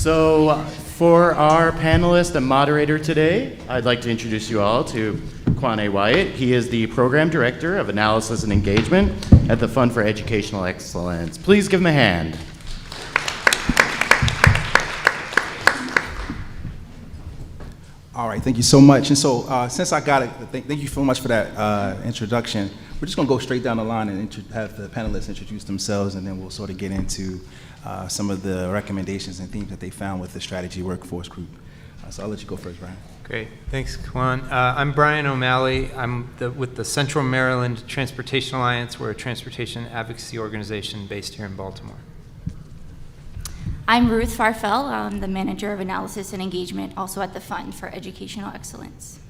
So for our panelist and moderator today, I'd like to introduce you all to Kwane Wyatt. He is the Program Director of Analysis and Engagement at the Fund for Educational Excellence. Please give him a hand. All right, thank you so much. And so since I got it, thank you so much for that introduction. We're just gonna go straight down the line and have the panelists introduce themselves, and then we'll sort of get into some of the recommendations and themes that they found with the strategy workforce group. So I'll let you go first, Brian. Great, thanks, Kwan. I'm Brian O'Malley. I'm with the Central Maryland Transportation Alliance. We're a transportation advocacy organization based here in Baltimore. I'm Ruth Farfel. I'm the Manager of Analysis and Engagement, also at the Fund for Educational Excellence.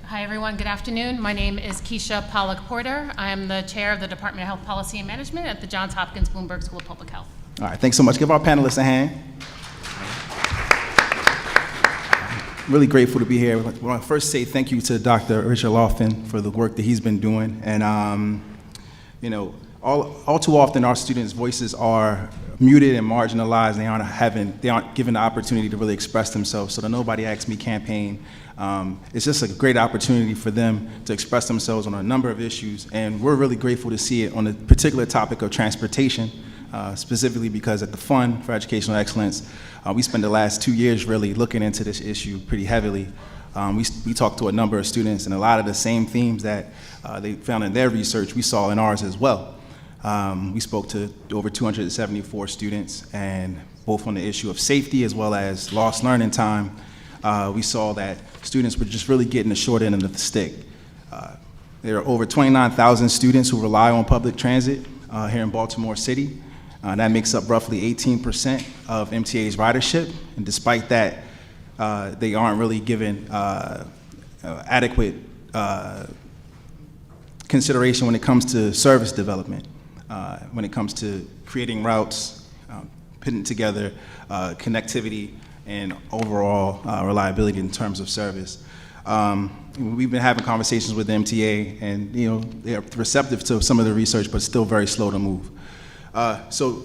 Hi, everyone. Good afternoon. My name is Keisha Pollock-Porter. I am the Chair of the Department of Health Policy and Management at the Johns Hopkins Bloomberg School of Public Health. All right, thanks so much. Give our panelists a hand. Really grateful to be here. I want to first say thank you to Dr. Richard Lofton for the work that he's been doing. And, you know, all too often our students' voices are muted and marginalized. They aren't given the opportunity to really express themselves. So the Nobody Asked Me campaign, it's just a great opportunity for them to express themselves on a number of issues. And we're really grateful to see it on the particular topic of transportation, specifically because at the Fund for Educational Excellence, we spent the last 2 years really looking into this issue pretty heavily. We talked to a number of students, and a lot of the same themes that they found in their research, we saw in ours as well. We spoke to over 274 students, and both on the issue of safety as well as lost learning time, we saw that students were just really getting the short end of the stick. There are over 29,000 students who rely on public transit here in Baltimore City. That makes up roughly 18% of MTA's ridership, and despite that, they aren't really given adequate consideration when it comes to service development, when it comes to creating routes, putting together connectivity, and overall reliability in terms of service. We've been having conversations with the MTA, and you know they're receptive to some of the research, but still very slow to move. So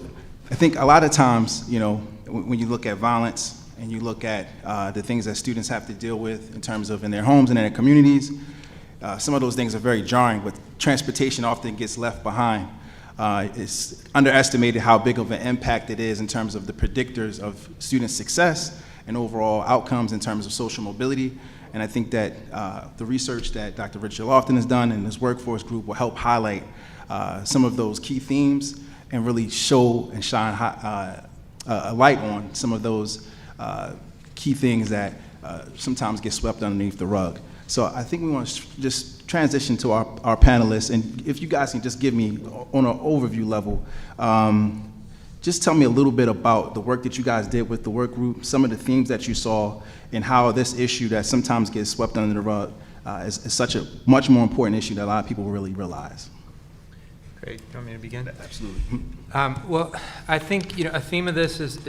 I think a lot of times, you know, when you look at violence and you look at the things that students have to deal with in terms of in their homes and in their communities, some of those things are very jarring, but transportation often gets left behind. It's underestimated how big of an impact it is in terms of the predictors of student success and overall outcomes in terms of social mobility. And I think that the research that Dr. Richard Lofton has done and his workforce group will help highlight some of those key themes and really show and shine a light on some of those key things that sometimes get swept underneath the rug. So I think we want to just transition to our panelists, and if you guys can just give me, on an overview level, just tell me a little bit about the work that you guys did with the work group, some of the themes that you saw, and how this issue that sometimes gets swept under the rug is such a much more important issue that a lot of people really realize. Great. Do you want me to begin? Absolutely. Well, I think a theme of this is,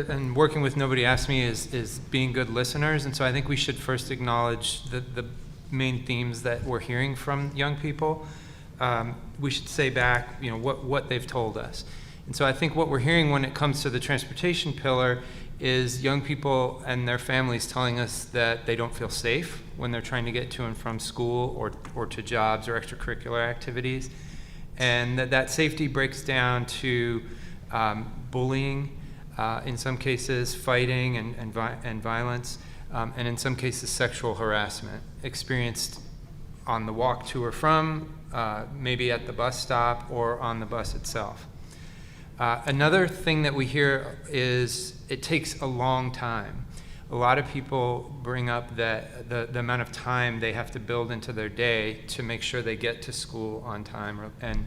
and working with Nobody Asked Me, is being good listeners. And so I think we should first acknowledge the main themes that we're hearing from young people. We should say back, what they've told us. And so I think what we're hearing when it comes to the transportation pillar is young people and their families telling us that they don't feel safe when they're trying to get to and from school or to jobs or extracurricular activities. And that safety breaks down to bullying, in some cases fighting and violence, and in some cases sexual harassment experienced on the walk to or from, maybe at the bus stop or on the bus itself. Another thing that we hear is it takes a long time. A lot of people bring up that the amount of time they have to build into their day to make sure they get to school on time, and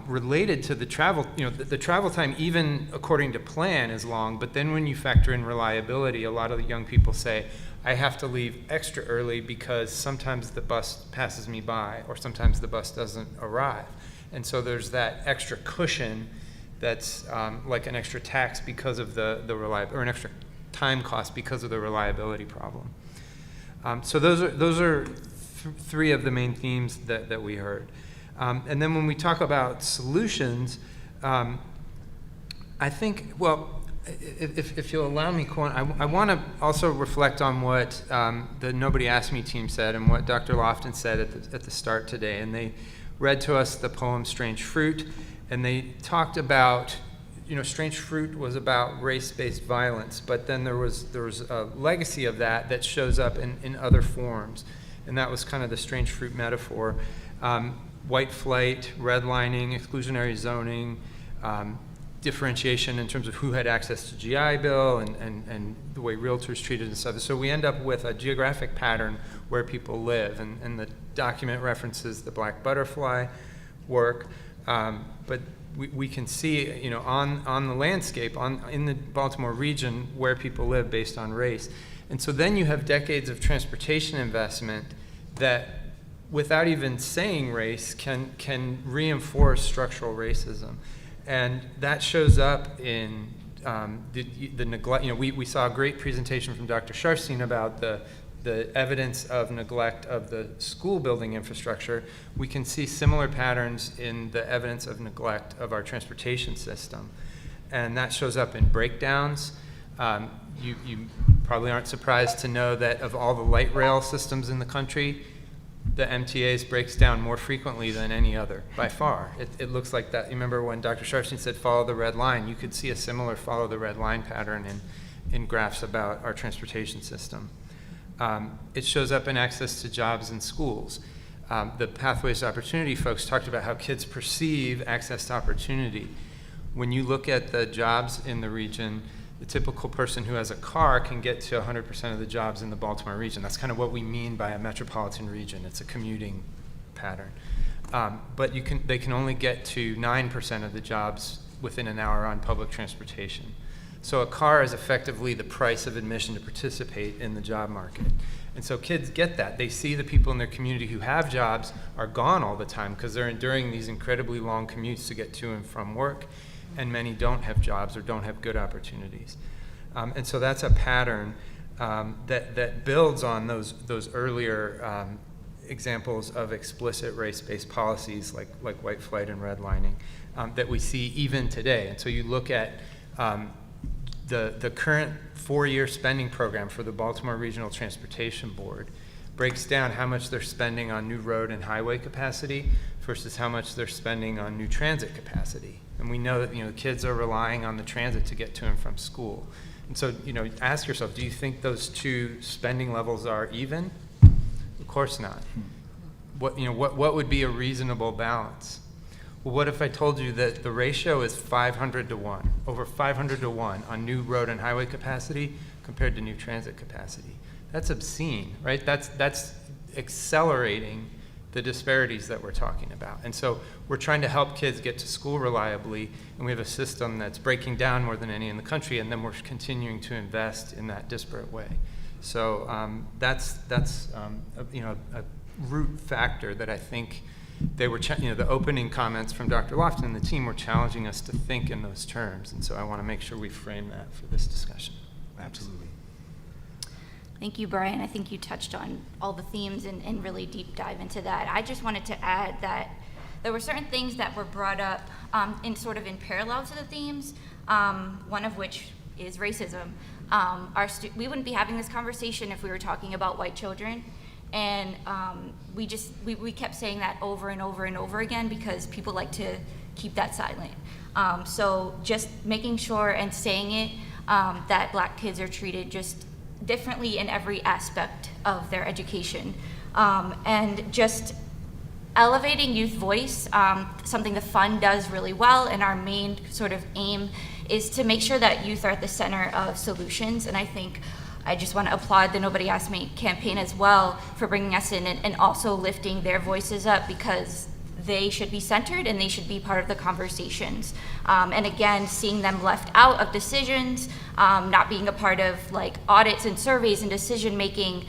related to the travel, the travel time, even according to plan, is long, but then when you factor in reliability, a lot of the young people say, I have to leave extra early because sometimes the bus passes me by, or sometimes the bus doesn't arrive. And so there's that extra cushion that's like an extra tax because of the reliability, or an extra time cost because of the reliability problem. So those are three of the main themes that we heard. And then when we talk about solutions, I think, well, If you'll allow me, Quan, I want to also reflect on what the Nobody Asked Me team said and what Dr. Lofton said at the start today. And they read to us the poem Strange Fruit, and they talked about, Strange Fruit was about race-based violence, but then there was a legacy of that shows up in other forms. And that was kind of the Strange Fruit metaphor. White flight, redlining, exclusionary zoning, differentiation in terms of who had access to GI Bill and the way realtors treated and stuff. So we end up with a geographic pattern where people live, and the document references the black butterfly work, but we can see, on the landscape, in the Baltimore region, where people live based on race. And so then you have decades of transportation investment that, without even saying race, can reinforce structural racism. And that shows up in the neglect. We saw a great presentation from Dr. Sharfstein about the evidence of neglect of the school building infrastructure. We can see similar patterns in the evidence of neglect of our transportation system. And that shows up in breakdowns. You probably aren't surprised to know that of all the light rail systems in the country, the MTAs breaks down more frequently than any other, by far. It looks like that. You remember when Dr. Sharfstein said follow the red line, you could see a similar follow the red line pattern in graphs about our transportation system. It shows up in access to jobs in schools. The Pathways to Opportunity folks talked about how kids perceive access to opportunity. When you look at the jobs in the region, the typical person who has a car can get to 100% of the jobs in the Baltimore region. That's kind of what we mean by a metropolitan region. It's a commuting pattern. But they can only get to 9% of the jobs within an hour on public transportation. So a car is effectively the price of admission to participate in the job market. And so kids get that. They see the people in their community who have jobs are gone all the time because they're enduring these incredibly long commutes to get to and from work, and many don't have jobs or don't have good opportunities. And so that's a pattern that builds on those earlier examples of explicit race-based policies like white flight and redlining that we see even today. And so you look at the current 4-year spending program for the Baltimore Regional Transportation Board breaks down how much they're spending on new road and highway capacity versus how much they're spending on new transit capacity. And we know that kids are relying on the transit to get to and from school. And so ask yourself, do you think those two spending levels are even? Of course not. What would be a reasonable balance? Well, what if I told you that the ratio is 500 to 1, over 500 to 1 on new road and highway capacity compared to new transit capacity? That's obscene, right? That's accelerating the disparities that we're talking about. And so we're trying to help kids get to school reliably, and we have a system that's breaking down more than any in the country, and then we're continuing to invest in that disparate way. So that's a root factor that I think they were, the opening comments from Dr. Lofton and the team were challenging us to think in those terms, and so I want to make sure we frame that for this discussion. Absolutely. Thank you, Brian. I think you touched on all the themes and really deep dive into that. I just wanted to add that there were certain things that were brought up in parallel to the themes, one of which is racism. We wouldn't be having this conversation if we were talking about white children. And we kept saying that over and over and over again because people like to keep that silent. So just making sure and saying it, that Black kids are treated just differently in every aspect of their education. And just elevating youth voice, something the fund does really well, and our main sort of aim is to make sure that youth are at the center of solutions. And I think I just want to applaud the Nobody Asked Me campaign as well for bringing us in and also lifting their voices up, because they should be centered and they should be part of the conversations. And again, seeing them left out of decisions, not being a part of audits and surveys and decision making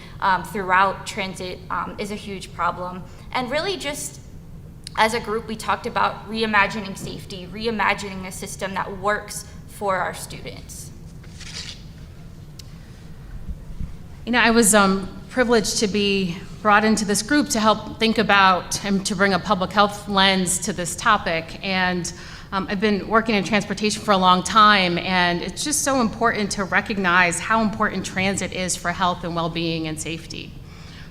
throughout transit is a huge problem. And really just as a group, we talked about reimagining safety, reimagining a system that works for our students. I was privileged to be brought into this group to help think about and to bring a public health lens to this topic. And I've been working in transportation for a long time, and it's just so important to recognize how important transit is for health and well-being and safety.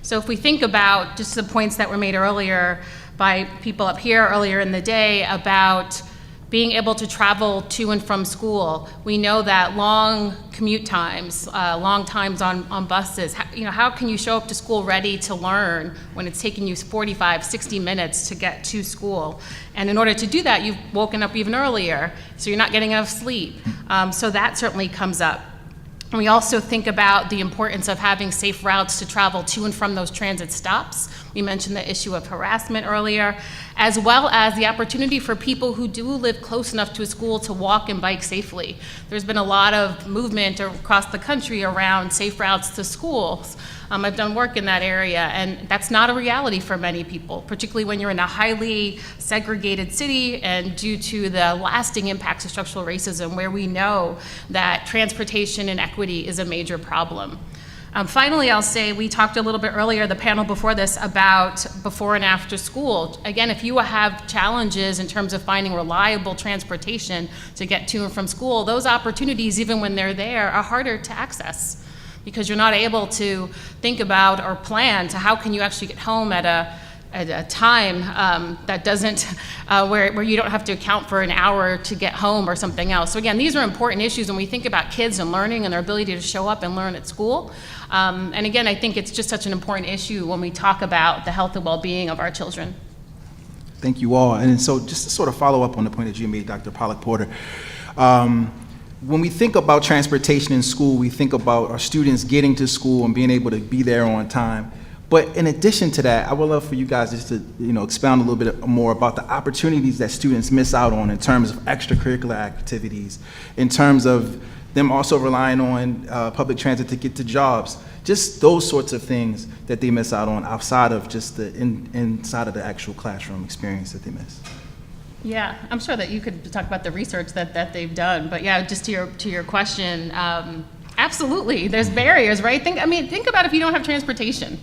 So if we think about just the points that were made earlier by people up here earlier in the day about being able to travel to and from school, we know that long commute times, long times on buses, how can you show up to school ready to learn when it's taking you 45, 60 minutes to get to school? And in order to do that, you've woken up even earlier, so you're not getting enough sleep. So that certainly comes up. And we also think about the importance of having safe routes to travel to and from those transit stops. We mentioned the issue of harassment earlier, as well as the opportunity for people who do live close enough to a school to walk and bike safely. There's been a lot of movement across the country around safe routes to schools. I've done work in that area, and that's not a reality for many people, particularly when you're in a highly segregated city and due to the lasting impacts of structural racism, where we know that transportation inequity is a major problem. Finally, I'll say we talked a little bit earlier, the panel before this, about before and after school. Again, if you have challenges in terms of finding reliable transportation to get to and from school, those opportunities, even when they're there, are harder to access because you're not able to think about or plan to how can you actually get home at a time that doesn't, where you don't have to account for an hour to get home or something else. So again, these are important issues when we think about kids and learning and their ability to show up and learn at school. And again, I think it's just such an important issue when we talk about the health and well-being of our children. Thank you all. And so just to sort of follow up on the point that you made, Dr. Pollock-Porter, when we think about transportation in school, we think about our students getting to school and being able to be there on time. But in addition to that, I would love for you guys just to expound a little bit more about the opportunities that students miss out on in terms of extracurricular activities, in terms of them also relying on public transit to get to jobs, just those sorts of things that they miss out on outside of just the inside of the actual classroom experience that they miss. Yeah, I'm sure that you could talk about the research that they've done, but yeah, just to your question, absolutely, there's barriers, right? Think about if you don't have transportation,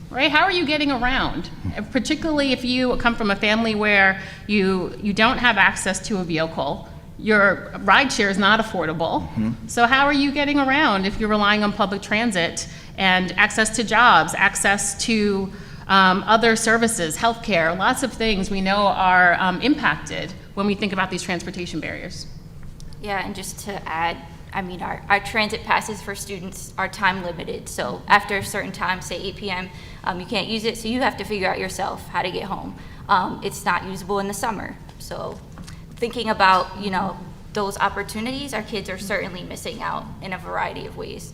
right? How are you getting around? Particularly if you come from a family where you don't have access to a vehicle, your ride share is not affordable. So how are you getting around if you're relying on public transit and access to jobs, access to other services, healthcare, lots of things we know are impacted when we think about these transportation barriers. Yeah, and just to add, our transit passes for students are time limited. So after a certain time, say 8 p.m., you can't use it, so you have to figure out yourself how to get home. It's not usable in the summer. So thinking about, those opportunities, our kids are certainly missing out in a variety of ways.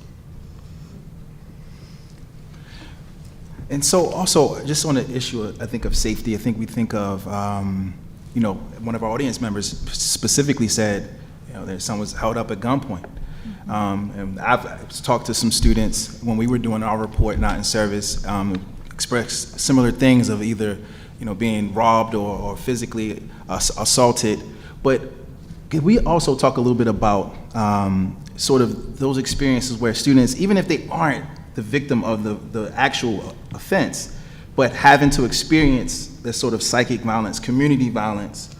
And so also, just on the issue, I think, of safety, I think we think of, one of our audience members specifically said, that someone was held up at gunpoint. And I've talked to some students when we were doing our report, not in service, expressed similar things of either, being robbed or physically assaulted. But could we also talk a little bit about sort of those experiences where students, even if they aren't the victim of the actual offense, but having to experience this sort of psychic violence, community violence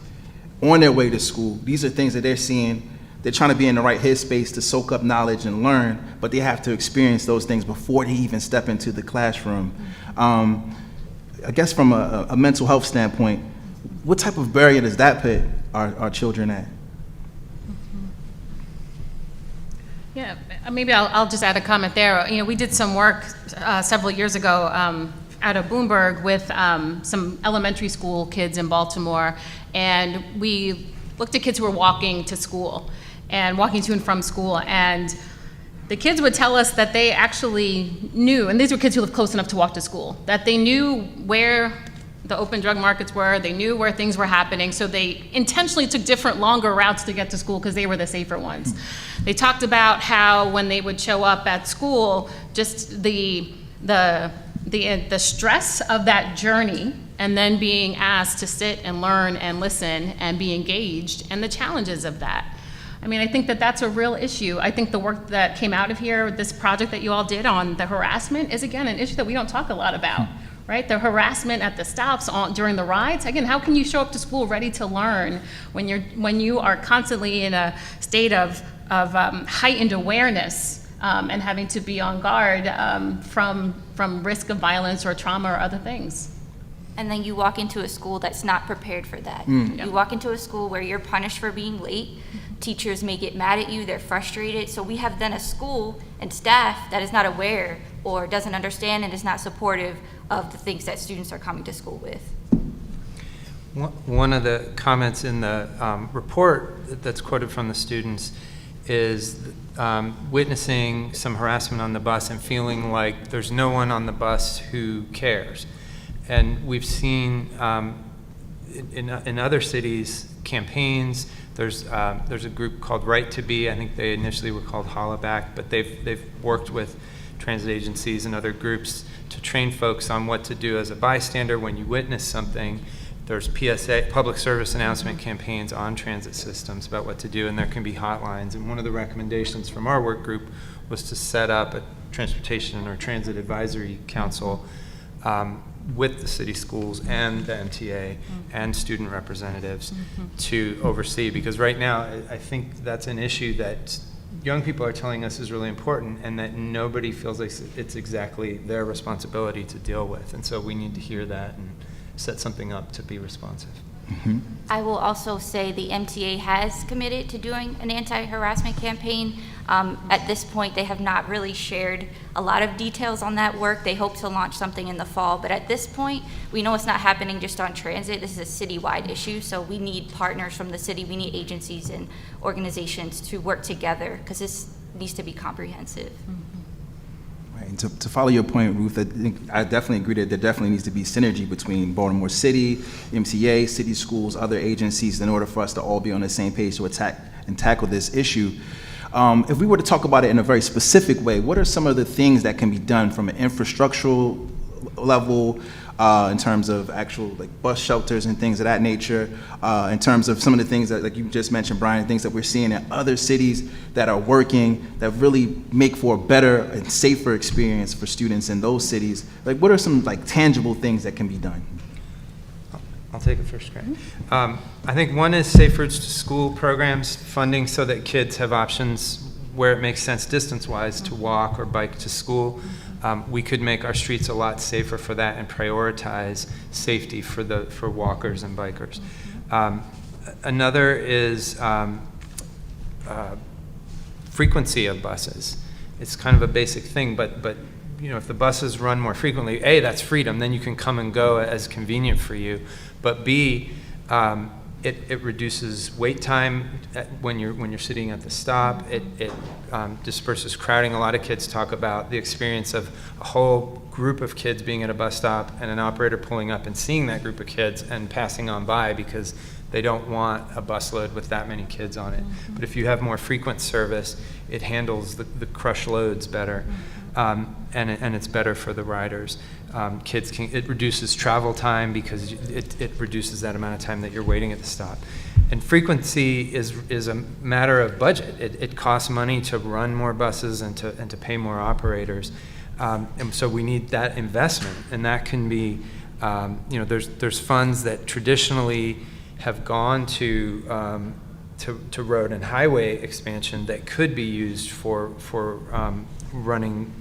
on their way to school. These are things that they're seeing. They're trying to be in the right headspace to soak up knowledge and learn, but they have to experience those things before they even step into the classroom. I guess from a mental health standpoint, what type of barrier does that put our children at? Yeah, maybe I'll just add a comment there. We did some work several years ago out of Bloomberg with some elementary school kids in Baltimore, and we looked at kids who were walking to school and walking to and from school, and the kids would tell us that they actually knew, and these were kids who lived close enough to walk to school, that they knew where the open drug markets were, they knew where things were happening, so they intentionally took different, longer routes to get to school because they were the safer ones. They talked about how when they would show up at school, just the stress of that journey and then being asked to sit and learn and listen and be engaged, and the challenges of that. I think that that's a real issue. I think the work that came out of here, this project that you all did on the harassment, is again an issue that we don't talk a lot about, right? The harassment at the stops during the rides. Again, how can you show up to school ready to learn when you are constantly in a state of heightened awareness and having to be on guard from risk of violence or trauma or other things? And then you walk into a school that's not prepared for that. You walk into a school where you're punished for being late. Teachers may get mad at you, they're frustrated. So we have then a school and staff that is not aware or doesn't understand and is not supportive of the things that students are coming to school with. One of the comments in the report that's quoted from the students is witnessing some harassment on the bus and feeling like there's no one on the bus who cares. And we've seen in other cities campaigns. There's a group called Right to Be. I think they initially were called Hollaback, but they've worked with transit agencies and other groups to train folks on what to do as a bystander when you witness something. There's PSA, public service announcement campaigns on transit systems about what to do, and there can be hotlines. And one of the recommendations from our work group was to set up a transportation or transit advisory council with the city schools and the MTA and student representatives to oversee, because right now I think that's an issue that young people are telling us is really important and that nobody feels like it's exactly their responsibility to deal with. And so we need to hear that and set something up to be responsive. I will also say the MTA has committed to doing an anti-harassment campaign. At this point, they have not really shared a lot of details on that work. They hope to launch something in the fall, but at this point, we know it's not happening just on transit. This is a citywide issue, so we need partners from the city. We need agencies and organizations to work together because this needs to be comprehensive. Right, and to follow your point, Ruth, I definitely agree that there definitely needs to be synergy between Baltimore City, MTA, city schools, other agencies in order for us to all be on the same page to attack and tackle this issue. If we were to talk about it in a very specific way, what are some of the things that can be done from an infrastructural level, in terms of actual like bus shelters and things of that nature, in terms of some of the things that, like you just mentioned, Brian, things that we're seeing in other cities that are working, that really make for a better and safer experience for students in those cities? Like, what are some like tangible things that can be done? I'll take it first, Grant. I think one is safer school programs, funding so that kids have options where it makes sense distance-wise to walk or bike to school. We could make our streets a lot safer for that and prioritize safety for walkers and bikers. Another is frequency of buses. It's kind of a basic thing, but you know, if the buses run more frequently, A, that's freedom, then you can come and go as convenient for you. But B, it reduces wait time when you're sitting at the stop. It disperses crowding. A lot of kids talk about the experience of a whole group of kids being at a bus stop and an operator pulling up and seeing that group of kids and passing on by because they don't want a busload with that many kids on it. But if you have more frequent service, it handles the crush loads better. And it's better for the riders. It reduces travel time because it reduces that amount of time that you're waiting at the stop. And frequency is a matter of budget. It costs money to run more buses and to pay more operators. And so we need that investment, and that can be, there's funds that traditionally have gone to road and highway expansion that could be used for running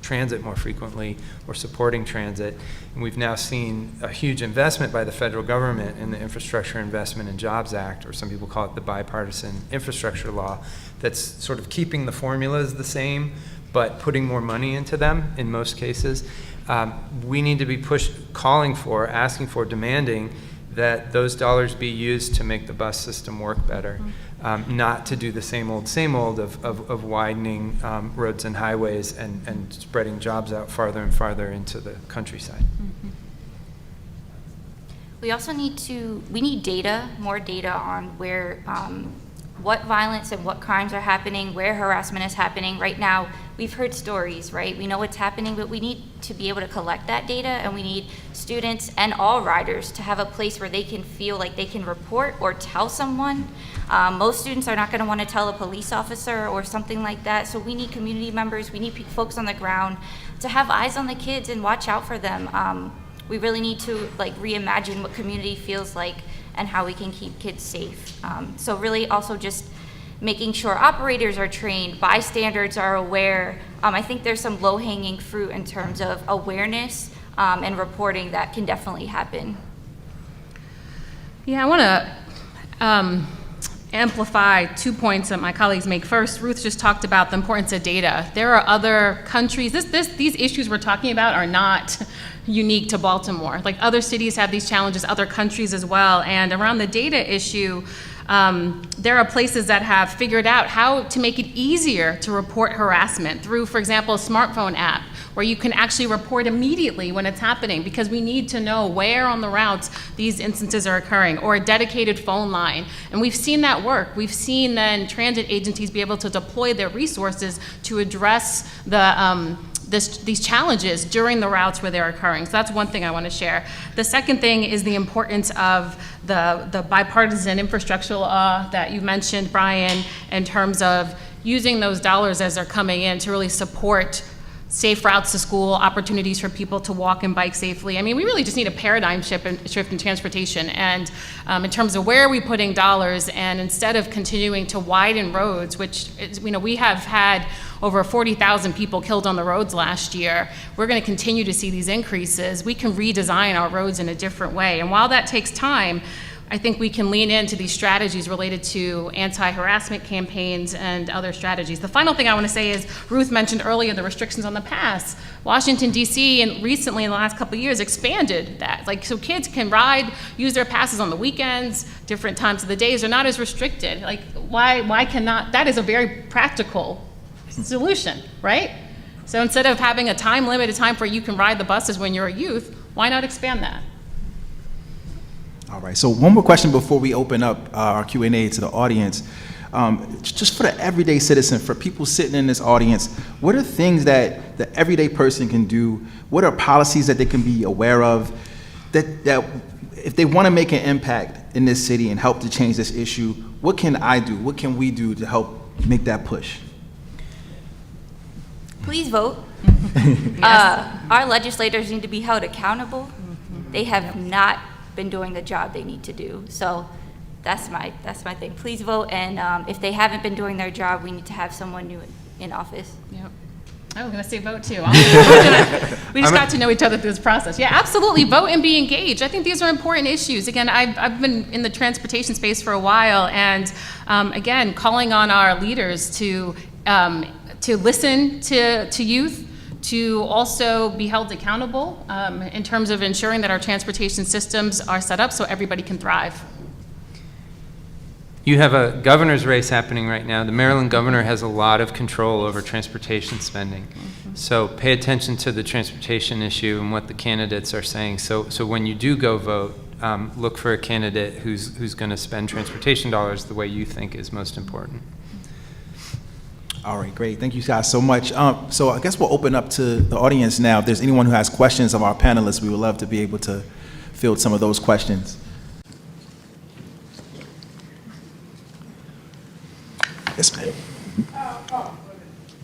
transit more frequently or supporting transit. And we've now seen a huge investment by the federal government in the Infrastructure Investment and Jobs Act, or some people call it the bipartisan infrastructure law, that's sort of keeping the formulas the same, but putting more money into them in most cases. We need to be asking for, demanding that those dollars be used to make the bus system work better, not to do the same old of widening roads and highways and spreading jobs out farther and farther into the countryside. We also need data, more data on where, what violence and what crimes are happening, where harassment is happening. Right now, we've heard stories, right? We know what's happening, but we need to be able to collect that data, and we need students and all riders to have a place where they can feel like they can report or tell someone. Most students are not going to want to tell a police officer or something like that, so we need community members, we need folks on the ground to have eyes on the kids and watch out for them. we really need to like reimagine what community feels like and how we can keep kids safe. So really also just making sure operators are trained, bystanders are aware. I think there's some low-hanging fruit in terms of awareness and reporting that can definitely happen. Yeah, I want to amplify 2 points that my colleagues make. First, Ruth just talked about the importance of data. There are other countries, these issues we're talking about are not unique to Baltimore. Like other cities have these challenges, other countries as well. And around the data issue, there are places that have figured out how to make it easier to report harassment through, for example, a smartphone app where you can actually report immediately when it's happening, because we need to know where on the routes these instances are occurring, or a dedicated phone line. And we've seen that work. We've seen then transit agencies be able to deploy their resources to address these challenges during the routes where they're occurring. So that's one thing I want to share. The second thing is the importance of the bipartisan infrastructure law that you mentioned, Brian, in terms of using those dollars as they're coming in to really support safe routes to school, opportunities for people to walk and bike safely. I mean, we really just need a paradigm shift in transportation. And in terms of where are we putting dollars, and instead of continuing to widen roads, which is, we have had over 40,000 people killed on the roads last year, we're going to continue to see these increases. We can redesign our roads in a different way. And while that takes time, I think we can lean into these strategies related to anti-harassment campaigns and other strategies. The final thing I want to say is, Ruth mentioned earlier the restrictions on the pass. Washington, D.C., and recently in the last couple of years expanded that. So kids can use their passes on the weekends, different times of the days. They're not as restricted. Why cannot? That is a very practical solution, right? So instead of having a limited time where you can ride the buses when you're a youth, why not expand that? All right, so one more question before we open up our Q&A to the audience. Just for the everyday citizen, for people sitting in this audience, what are things that the everyday person can do? What are policies that they can be aware of that if they want to make an impact in this city and help to change this issue, what can I do? What can we do to help make that push? Please vote. Our legislators need to be held accountable. They have not been doing the job they need to do. So that's my thing. Please vote, and if they haven't been doing their job, we need to have someone new in office. Yep. I was going to say vote too. We just got to know each other through this process. Yeah, absolutely. Vote and be engaged. I think these are important issues. Again, I've been in the transportation space for a while, and again, calling on our leaders to listen to youth, to also be held accountable in terms of ensuring that our transportation systems are set up so everybody can thrive. You have a governor's race happening right now. The Maryland governor has a lot of control over transportation spending. So pay attention to the transportation issue and what the candidates are saying. So when you do go vote, look for a candidate who's going to spend transportation dollars the way you think is most important. All right, great. Thank you guys so much. So I guess we'll open up to the audience now. If there's anyone who has questions of our panelists, we would love to be able to field some of those questions. Yes, ma'am.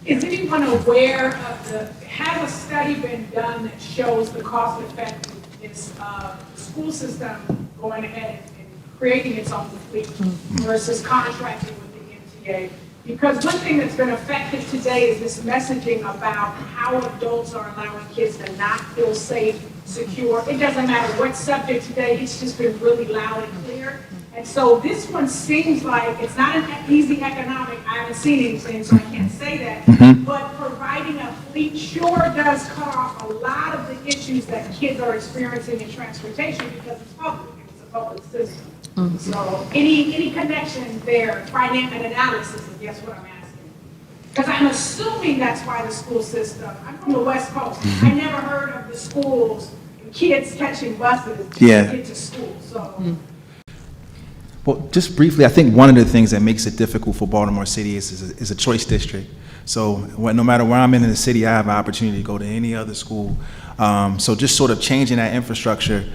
Is anyone aware of has a study been done that shows the cost effectiveness of the school system going ahead and creating its own fleet versus contracting with the MTA? Because one thing that's been affected today is this messaging about how adults are allowing kids to not feel safe, secure. It doesn't matter what subject today, it's just been really loud and clear. And so this one seems like it's not an easy economic, I haven't seen anything, so I can't say that, but providing a fleet sure does cut off a lot of the issues that kids are experiencing in transportation because it's public, and it's a public system. So any connection there, financial analysis, I guess what I'm asking. Because I'm assuming that's why the school system, I'm from the West Coast, I never heard of the schools and kids catching buses to get to school, so. Well, just briefly, I think one of the things that makes it difficult for Baltimore City is a choice district. So no matter where I'm in the city, I have an opportunity to go to any other school. So just sort of changing that infrastructure.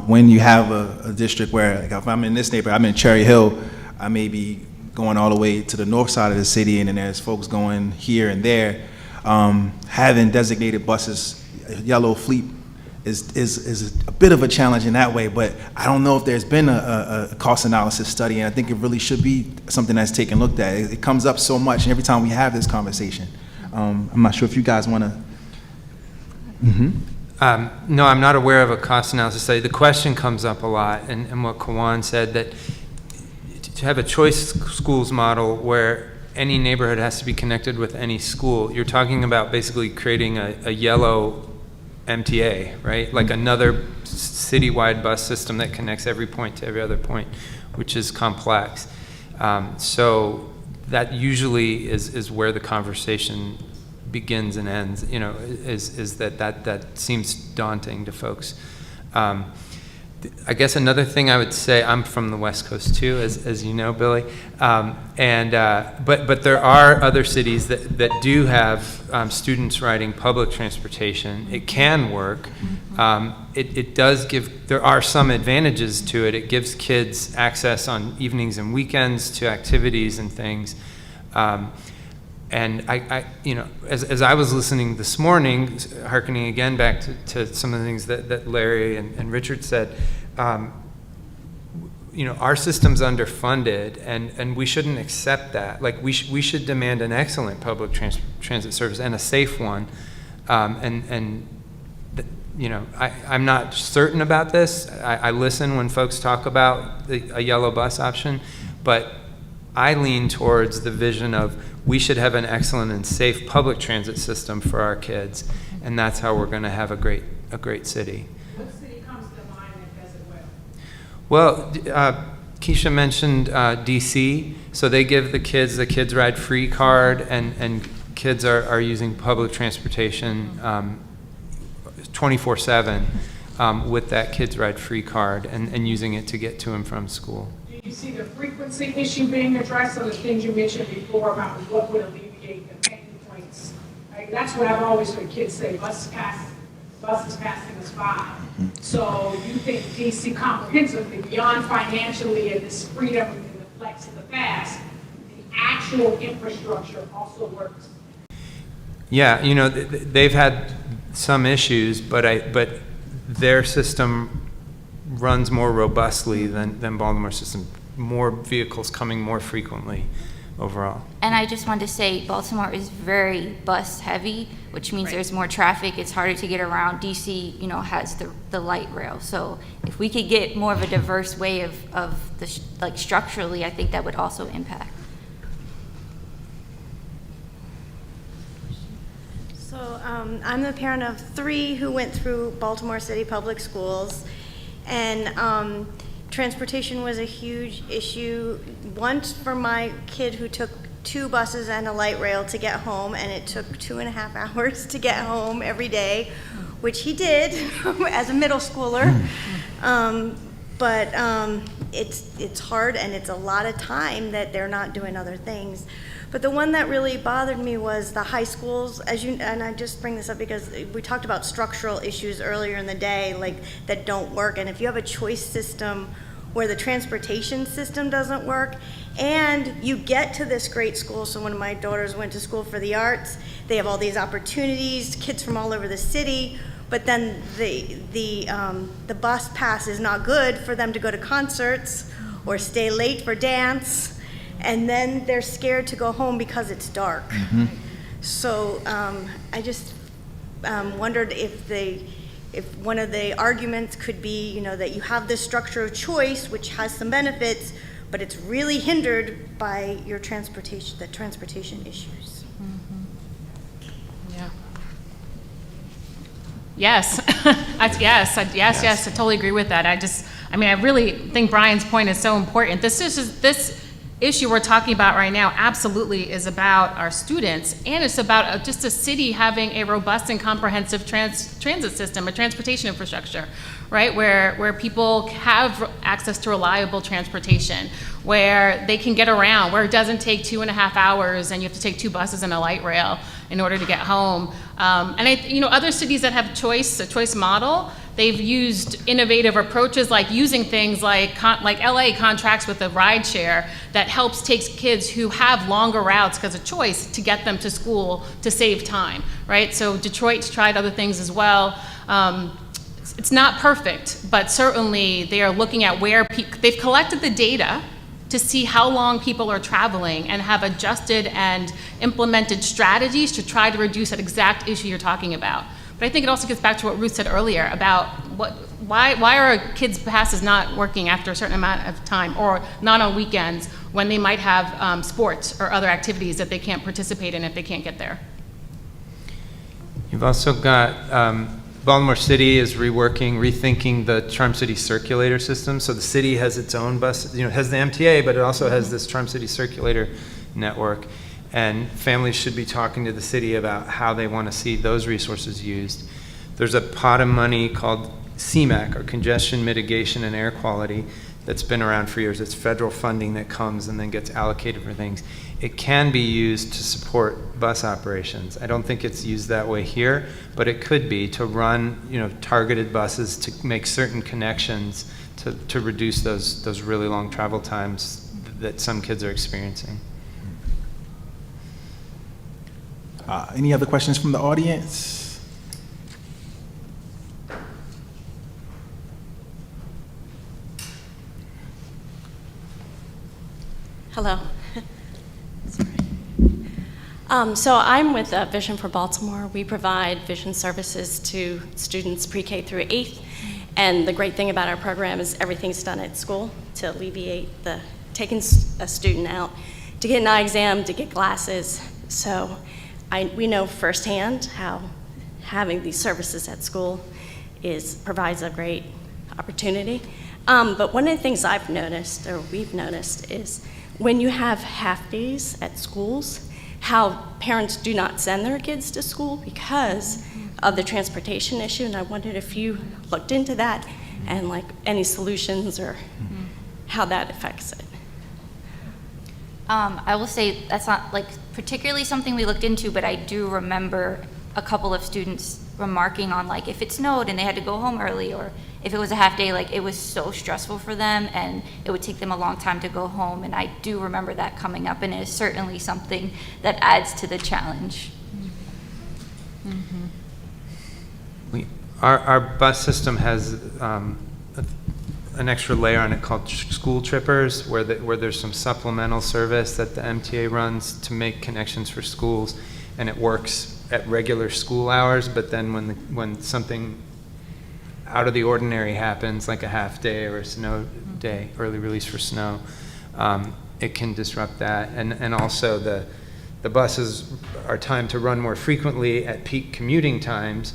When you have a district where, like if I'm in this neighborhood, I'm in Cherry Hill, I may be going all the way to the north side of the city, and then there's folks going here and there. Having designated buses, yellow fleet is a bit of a challenge in that way, but I don't know if there's been a cost analysis study, and I think it really should be something that's taken looked at. It comes up so much, and every time we have this conversation. I'm not sure if you guys want to. No, I'm not aware of a cost analysis study. The question comes up a lot, and what Kawan said, that to have a choice schools model where any neighborhood has to be connected with any school, you're talking about basically creating a yellow MTA, right? Like another citywide bus system that connects every point to every other point, which is complex. So that usually is where the conversation begins and ends, you know, is that seems daunting to folks. I guess another thing I would say, I'm from the West Coast too, as you know, Billy, but there are other cities that do have students riding public transportation. It can work. It does give, there are some advantages to it. It gives kids access on evenings and weekends to activities and things. And I you know, as I was listening this morning, hearkening again back to some of the things that Larry and Richard said, you know, our system's underfunded, and we shouldn't accept that. Like, we should demand an excellent public transit service and a safe one. You know, I'm not certain about this. I listen when folks talk about a yellow bus option, but I lean towards the vision of we should have an excellent and safe public transit system for our kids, and that's how we're going to have a great city. What city comes to mind that does it well? Well, Keisha mentioned DC, so they give the Kids Ride Free card, and kids are using public transportation 24/7 with that Kids Ride Free card and using it to get to and from school. Do you see the frequency issue being addressed, or the things you mentioned before about what would alleviate the pain points? Like, that's what I've always heard kids say, bus is passing us by. So you think DC comprehensively, beyond financially and this freedom and the flex of the past, the actual infrastructure also works? Yeah, you know, they've had some issues, but their system runs more robustly than Baltimore's system. More vehicles coming more frequently overall. And I just wanted to say, Baltimore is very bus heavy, which means there's more traffic. It's harder to get around. DC, you know, has the light rail. So if we could get more of a diverse way of the like structurally, I think that would also impact. So I'm the parent of 3 who went through Baltimore City Public Schools, and transportation was a huge issue. Once for my kid who took 2 buses and a light rail to get home, and it took 2.5 hours to get home every day, which he did as a middle schooler. But it's hard, and it's a lot of time that they're not doing other things. But the one that really bothered me was the high schools, and I just bring this up because we talked about structural issues earlier in the day, like that don't work. And if you have a choice system where the transportation system doesn't work, and you get to this great school, so when my daughters went to school for the arts, they have all these opportunities, kids from all over the city, but then the bus pass is not good for them to go to concerts or stay late for dance. And then they're scared to go home because it's dark. So I just wondered if one of the arguments could be, you know, that you have this structure of choice, which has some benefits, but it's really hindered by your the transportation issues. Yeah. Yes. Yes, I totally agree with that. I really think Brian's point is so important. This issue we're talking about right now absolutely is about our students, and it's about just a city having a robust and comprehensive transit system, a transportation infrastructure, right? Where people have access to reliable transportation, where they can get around, where it doesn't take 2.5 hours and you have to take 2 buses and a light rail in order to get home. And other cities that have a choice model, they've used innovative approaches, like using things like LA contracts with a ride share that takes kids who have longer routes because of choice to get them to school to save time, right? So Detroit's tried other things as well. it's not perfect, but certainly they are looking at where they've collected the data to see how long people are traveling and have adjusted and implemented strategies to try to reduce that exact issue you're talking about. But I think it also gets back to what Ruth said earlier about why are kids' passes not working after a certain amount of time, or not on weekends when they might have sports or other activities that they can't participate in if they can't get there. You've also got Baltimore City is rethinking the Charm City circulator system. So the city has its own bus, it has the MTA, but it also has this Charm City circulator network. And families should be talking to the city about how they want to see those resources used. There's a pot of money called CMAQ, or Congestion Mitigation and Air Quality, that's been around for years. It's federal funding that comes and then gets allocated for things. It can be used to support bus operations. I don't think it's used that way here, but it could be to run, targeted buses to make certain connections to reduce those really long travel times that some kids are experiencing. Any other questions from the audience? Hello. So I'm with Vision for Baltimore. We provide vision services to students pre-K through 8th. And the great thing about our program is everything's done at school to alleviate taking a student out to get an eye exam, to get glasses. So we know firsthand how having these services at school provides a great opportunity. But one of the things I've noticed, or we've noticed, is when you have half days at schools, how parents do not send their kids to school because of the transportation issue. And I wondered if you looked into that and like any solutions or how that affects it. I will say that's not like particularly something we looked into, but I do remember a couple of students remarking on like if it snowed and they had to go home early, or if it was a half day, like it was so stressful for them and it would take them a long time to go home. And I do remember that coming up, and it is certainly something that adds to the challenge. Our bus system has an extra layer on it called school trippers, where there's some supplemental service that the MTA runs to make connections for schools, and it works at regular school hours. But then when something out of the ordinary happens, like a half day or a snow day, early release for snow, it can disrupt that. And also the buses are timed to run more frequently at peak commuting times,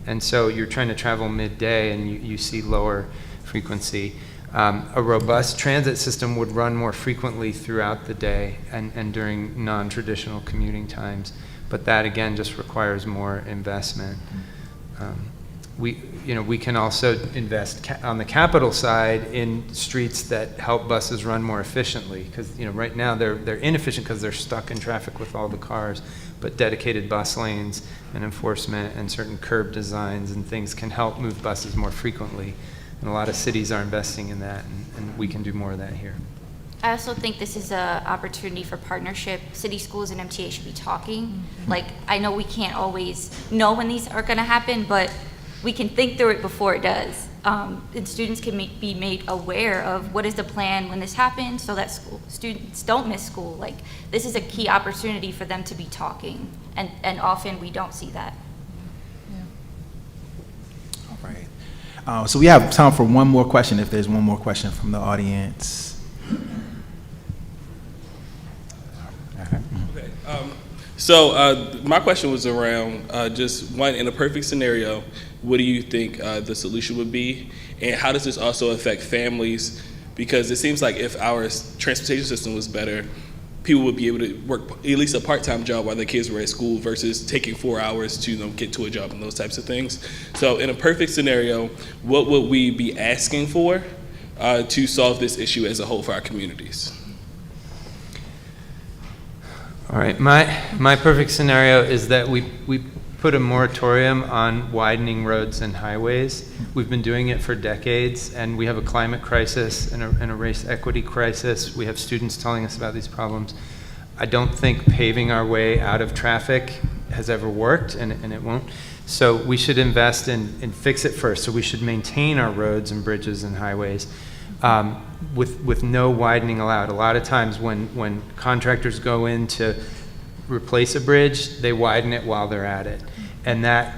and so you're trying to travel midday and you see lower frequency. A robust transit system would run more frequently throughout the day and during non-traditional commuting times, but that again just requires more investment. We can also invest on the capital side in streets that help buses run more efficiently, because right now they're inefficient because they're stuck in traffic with all the cars. But dedicated bus lanes and enforcement and certain curb designs and things can help move buses more frequently. And a lot of cities are investing in that, and we can do more of that here. I also think this is an opportunity for partnership. City, schools, and MTA should be talking. Like, I know we can't always know when these are going to happen, but we can think through it before it does. And students can be made aware of what is the plan when this happens, so that students don't miss school. Like, this is a key opportunity for them to be talking, and often we don't see that. All right. So we have time for one more question, if there's one more question from the audience. Okay. So my question was around just one, in a perfect scenario, what do you think the solution would be? And how does this also affect families? Because it seems like if our transportation system was better, people would be able to work at least a part-time job while their kids were at school versus taking 4 hours to get to a job and those types of things. So in a perfect scenario, what would we be asking for to solve this issue as a whole for our communities? All right, my perfect scenario is that we put a moratorium on widening roads and highways. We've been doing it for decades, and we have a climate crisis and a race equity crisis. We have students telling us about these problems. I don't think paving our way out of traffic has ever worked, and it won't. So we should invest in fix it first. So we should maintain our roads and bridges and highways with no widening allowed. A lot of times when contractors go in to replace a bridge, they widen it while they're at it. And that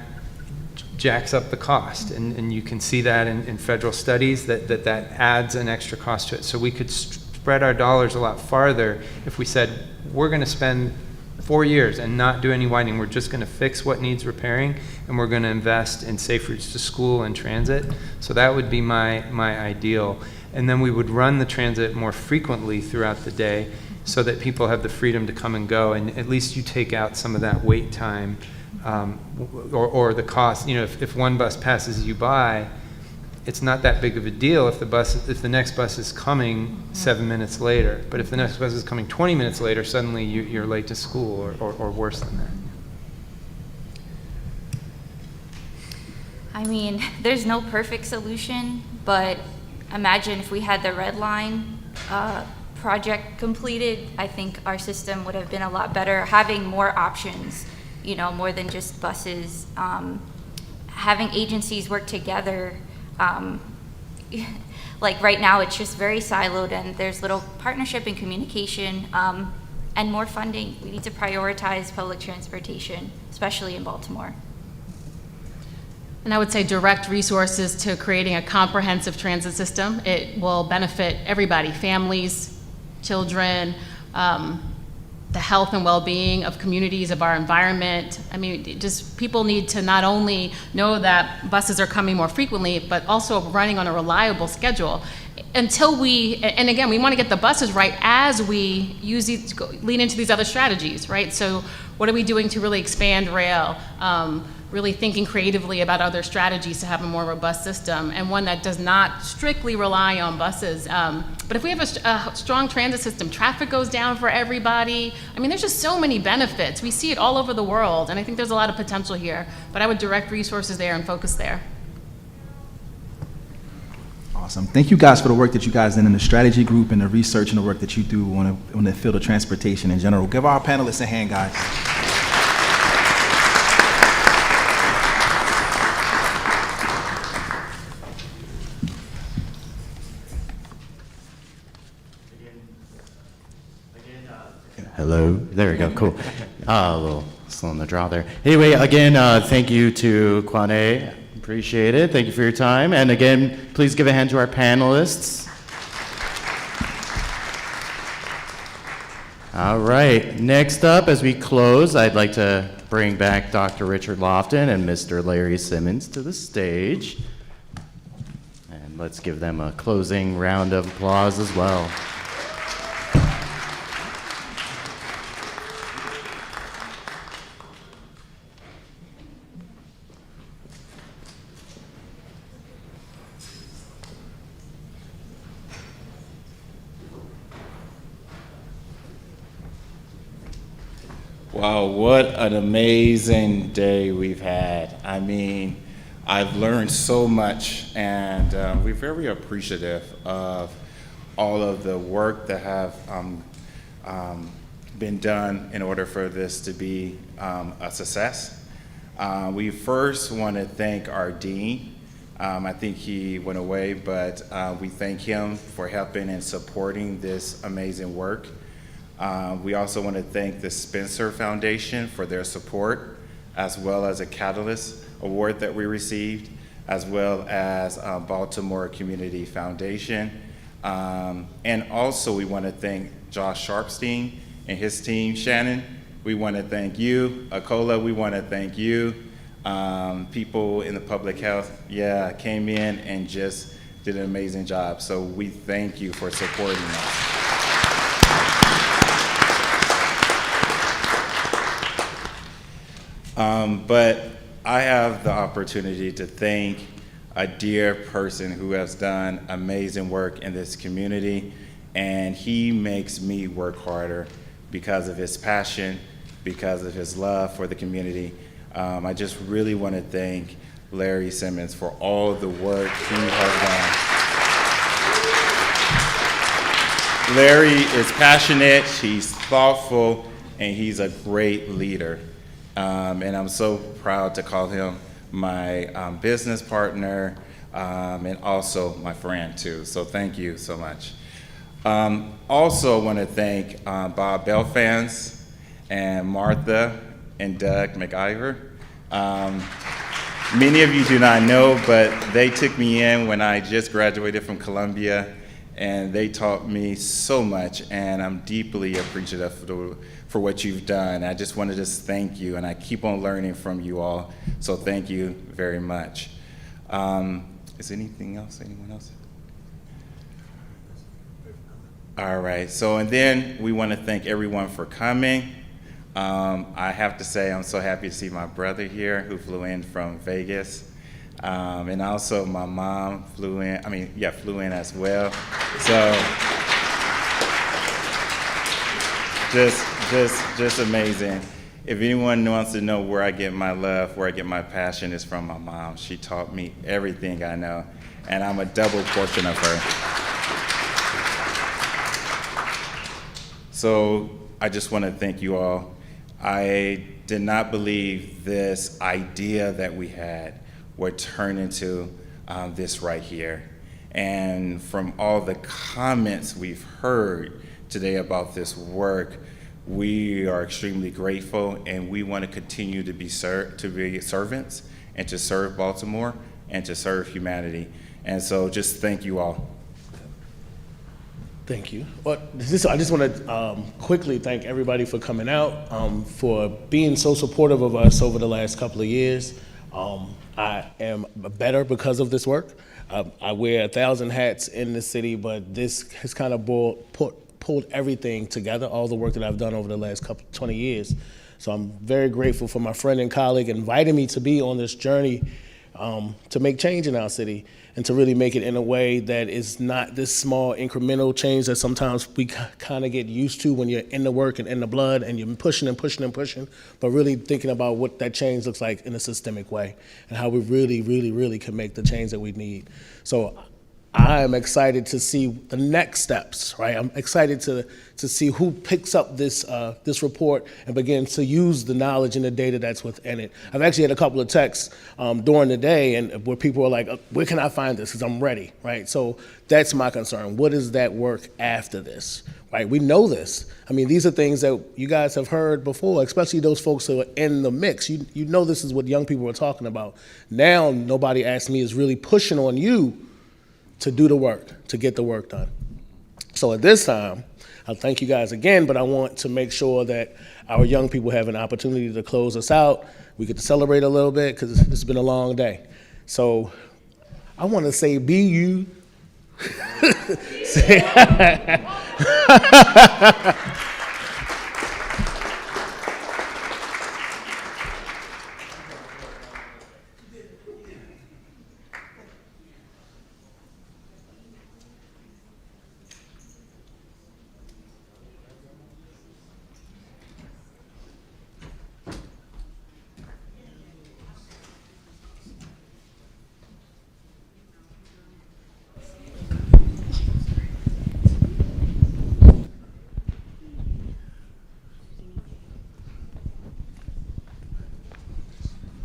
jacks up the cost. And you can see that in federal studies that adds an extra cost to it. So we could spread our dollars a lot farther if we said, we're going to spend 4 years and not do any widening. We're just going to fix what needs repairing, and we're going to invest in safe routes to school and transit. So that would be my ideal. And then we would run the transit more frequently throughout the day so that people have the freedom to come and go, and at least you take out some of that wait time or the cost. You know, if one bus passes you by, it's not that big of a deal if the next bus is coming 7 minutes later. But if the next bus is coming 20 minutes later, suddenly you're late to school or worse than that. I mean, there's no perfect solution, but imagine if we had the Red Line project completed. I think our system would have been a lot better, having more options, you know, more than just buses, having agencies work together. Like right now, it's just very siloed, and there's little partnership and communication, and more funding. We need to prioritize public transportation, especially in Baltimore. And I would say direct resources to creating a comprehensive transit system. It will benefit everybody, families, children, the health and well-being of communities, of our environment. I mean, just people need to not only know that buses are coming more frequently, but also running on a reliable schedule. Until and again, we want to get the buses right as we lean into these other strategies, right? So what are we doing to really expand rail? Really thinking creatively about other strategies to have a more robust system, and one that does not strictly rely on buses. But if we have a strong transit system, traffic goes down for everybody. I mean, there's just so many benefits. We see it all over the world, and I think there's a lot of potential here. But I would direct resources there and focus there. Awesome. Thank you guys for the work that you guys did in the strategy group and the research and the work that you do on the field of transportation in general. Give our panelists a hand, guys. Hello. There we go. Cool. A little slow on the draw there. Anyway, again, thank you to Kwane. Appreciate it. Thank you for your time. And again, please give a hand to our panelists. All right. Next up, as we close, I'd like to bring back Dr. Richard Lofton and Mr. Larry Simmons to the stage. And let's give them a closing round of applause as well. Wow, what an amazing day we've had. I mean, I've learned so much, and we're very appreciative of all of the work that have been done in order for this to be a success. We first want to thank our dean. I think he went away, but we thank him for helping and supporting this amazing work. We also want to thank the Spencer Foundation for their support, as well as a Catalyst Award that we received, as well as Baltimore Community Foundation. And also we want to thank Josh Sharpstein and his team. Shannon, we want to thank you. Akola, we want to thank you. People in the public health, came in and just did an amazing job. So we thank you for supporting us. But I have the opportunity to thank a dear person who has done amazing work in this community, and he makes me work harder because of his passion, because of his love for the community. I just really want to thank Larry Simmons for all the work he has done. Larry is passionate, he's thoughtful, and he's a great leader. And I'm so proud to call him my business partner and also my friend too. So thank you so much. Also want to thank Bob Belfans and Martha and Doug McIver. Many of you do not know, but they took me in when I just graduated from Columbia, and they taught me so much, and I'm deeply appreciative for what you've done. I just want to thank you, and I keep on learning from you all, so thank you very much. Is anything else? Anyone else? All right, so and then we want to thank everyone for coming. I have to say I'm so happy to see my brother here who flew in from Vegas. And also my mom flew in as well. So just amazing. If anyone wants to know where I get my love, where I get my passion, is from my mom. She taught me everything I know, and I'm a double portion of her. So I just want to thank you all. I did not believe this idea that we had would turn into this right here. And from all the comments we've heard today about this work, we are extremely grateful, and we want to continue to be servants and to serve Baltimore and to serve humanity. And so just thank you all. Thank you. Well, I just want to quickly thank everybody for coming out, for being so supportive of us over the last couple of years. I am better because of this work. I wear 1,000 hats in the city, but this has kind of pulled everything together, all the work that I've done over the last 20 years. So I'm very grateful for my friend and colleague inviting me to be on this journey to make change in our city, and to really make it in a way that is not this small incremental change that sometimes we kind of get used to when you're in the work and in the blood and you're pushing and pushing and pushing, but really thinking about what that change looks like in a systemic way and how we really can make the change that we need. So I am excited to see the next steps, right? I'm excited to see who picks up this report and begins to use the knowledge and the data that's within it. I've actually had a couple of texts during the day and where people are like, where can I find this? Because I'm ready, right? So that's my concern. What is that work after this, right? We know this. I mean, these are things that you guys have heard before, especially those folks who are in the mix. You know this is what young people are talking about. Now, Nobody Asked Me is really pushing on you to do the work, to get the work done. So at this time, I'll thank you guys again, but I want to make sure that our young people have an opportunity to close us out. We get to celebrate a little bit because it's been a long day. So I want to say, be you.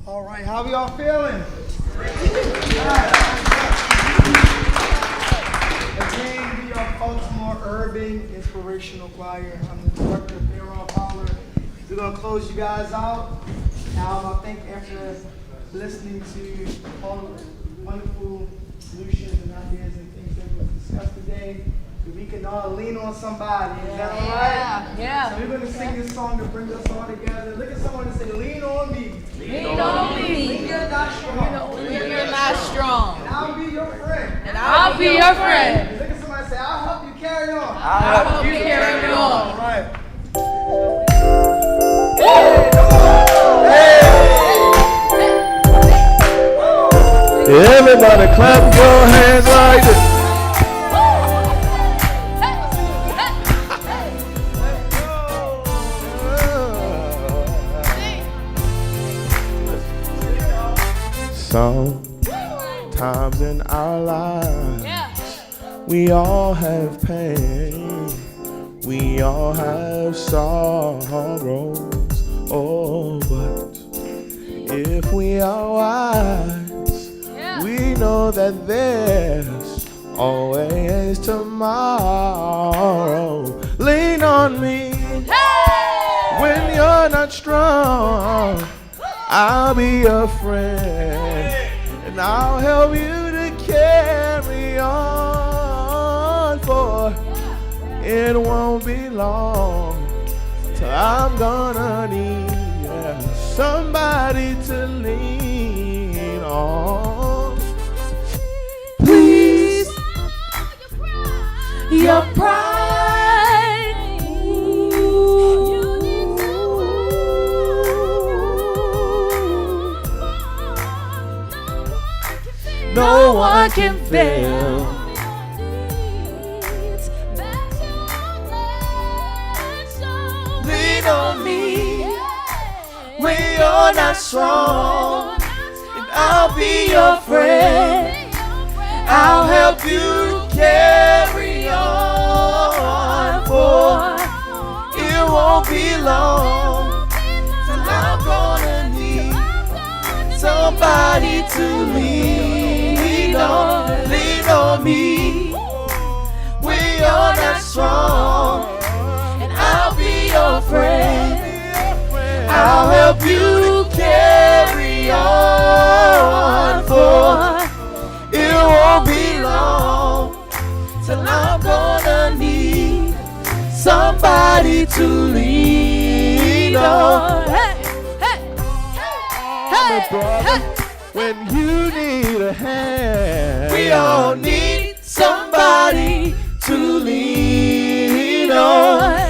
All right, how we all feeling? Again, we are Baltimore Urban Inspirational Choir. I'm the director, Aaron Fowler. We're gonna close you guys out. I think after listening to all the wonderful solutions and ideas and things that were discussed today, we can all lean on somebody. Is that all right? Yeah. So we're gonna sing this song to bring us all together. Look at someone and say, lean on me. Lean on me. When you're not strong. When you're not strong. And I'll be your friend. And I'll be your friend. Look at somebody and say, I'll help you carry on. I'll help you carry on. All right. Everybody clap your hands like this. Sometimes in our lives, we all have pain, we all have sorrows, Oh, but if we are wise, we know that there's always tomorrow. Lean on me when you're not strong. I'll be your friend, and I'll help you to carry on, for it won't be long till I'm gonna need somebody to lean on. Please, your pride. No one can fail. Lean on me when you're not strong, and I'll be your friend. I'll help you carry on, for it won't be long till I'm gonna need somebody to lean on. Lean on me when you're not strong, and I'll be your friend. I'll help you carry on, for it won't be long till I'm gonna need somebody to lean on. Hey, brother, when you need a hand, we all need somebody to lean on.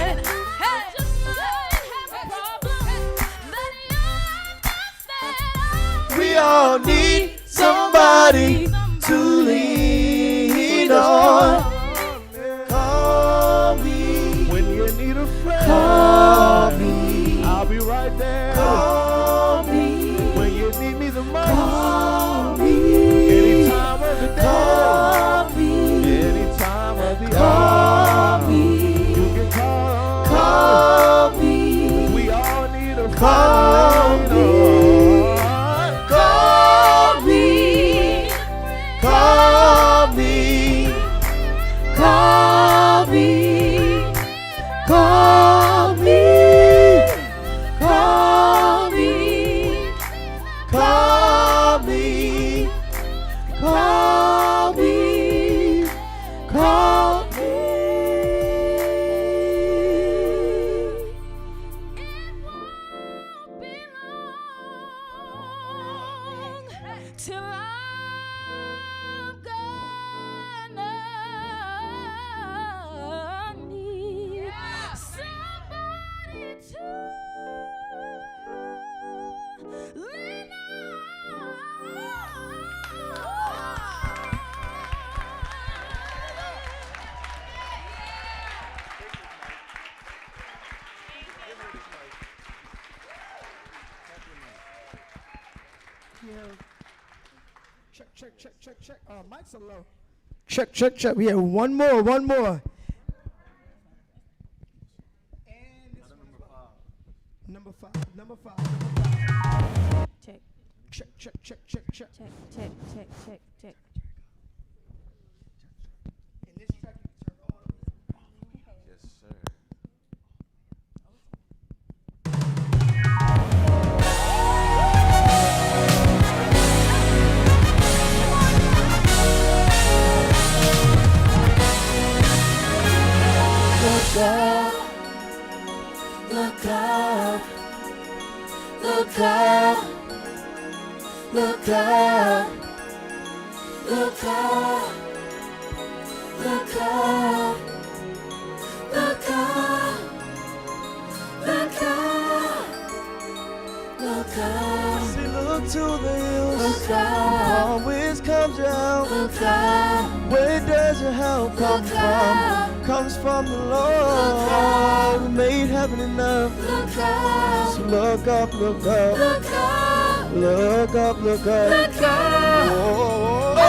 We all need somebody to lean on. Call me when you need a friend. Call me, I'll be right there. Call me when you need me the most. Call me any time of the day. Call me any time of the hour. Call me, you can call me. We all need a friend. Call me. Call me, call me, call me, call me, call me, call me, call me, call me. Till I'm gonna need somebody to lean on. Check. Mics are low. Check. We have one more. And number five. Check. Check. In this track, you can turn on. Yes, sir. Look out, look out, look out, look out, look out, look out, look out, look out, look out. See, look to the hills, look out, from whence comes your help, look out, where does your help come from? Comes from the Lord who made heaven and earth. Look out. So look up, look up. Look up. Look up, look up. Look up. Oh,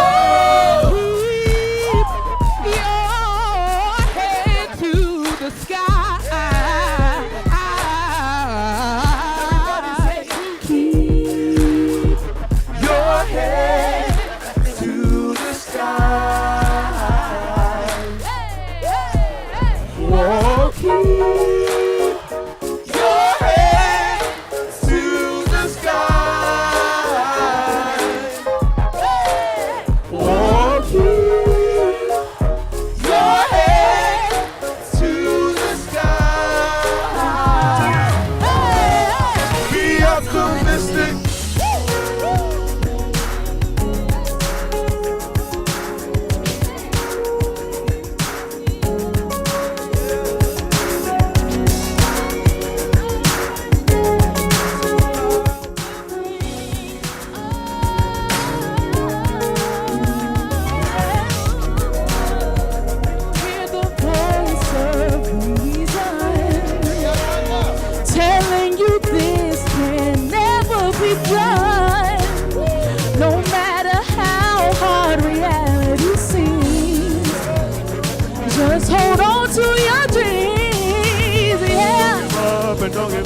Keep your head to the sky.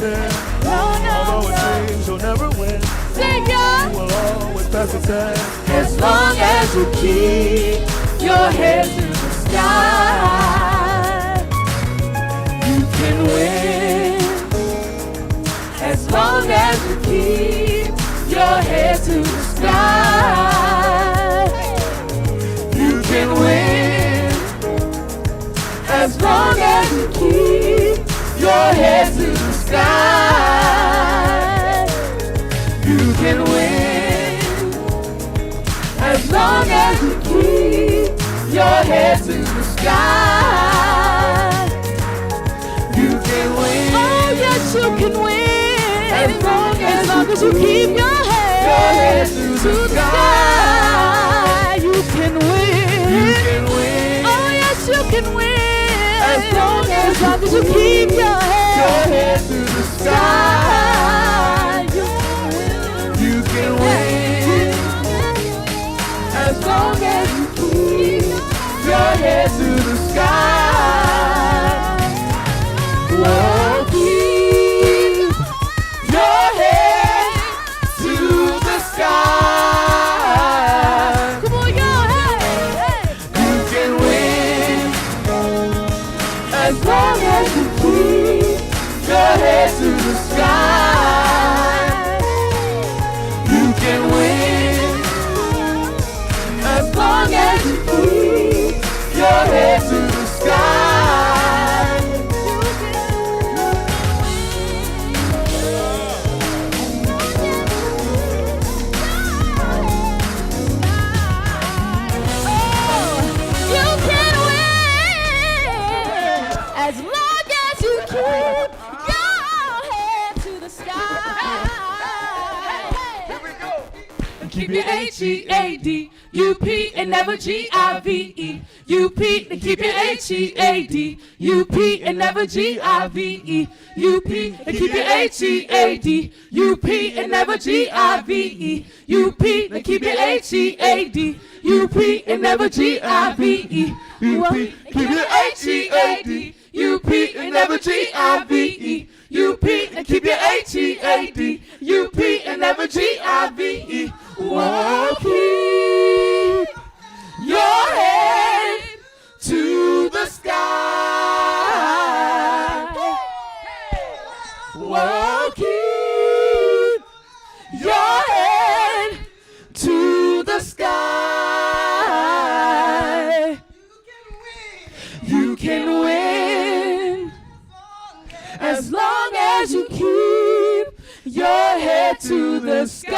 there. Although it seems you'll never win, you will always pass the test. As long as you keep your head to the sky, you can win. As long as you keep your head to the sky, you can win. As long as you keep your head to the sky, you can win. As long as you keep your head to the sky, you can win. Oh yes, you can win. As long as you keep your head to the sky, you can win. You can win. Oh yes, you can win. As long as you keep your head to the sky, you can win. As long as you keep your head to the sky, whoa, keep your head to the sky. Come on, y'all, hey. You can win. As long as you keep your head to the sky, you can win. As long as you keep your head to the sky, you can win. As long as you keep your head to the sky. Here we go. Keep your H-E-A-D-U-P and never G-I-V-E. U-P and keep your H-E-A-D-U-P and never G-I-V-E. U-P and keep your H-E-A-D-U-P and never G-I-V-E. U-P and keep your H-E-A-D-U-P and never G-I-V-E. U-P keep your H-E-A-D-U-P and never G-I-V-E. U-P and keep your H-E-A-D-U-P and never G-I-V-E. Whoa, keep your head to the sky. Whoa, keep your head to the sky. You can win. As long as you keep your head to the sky.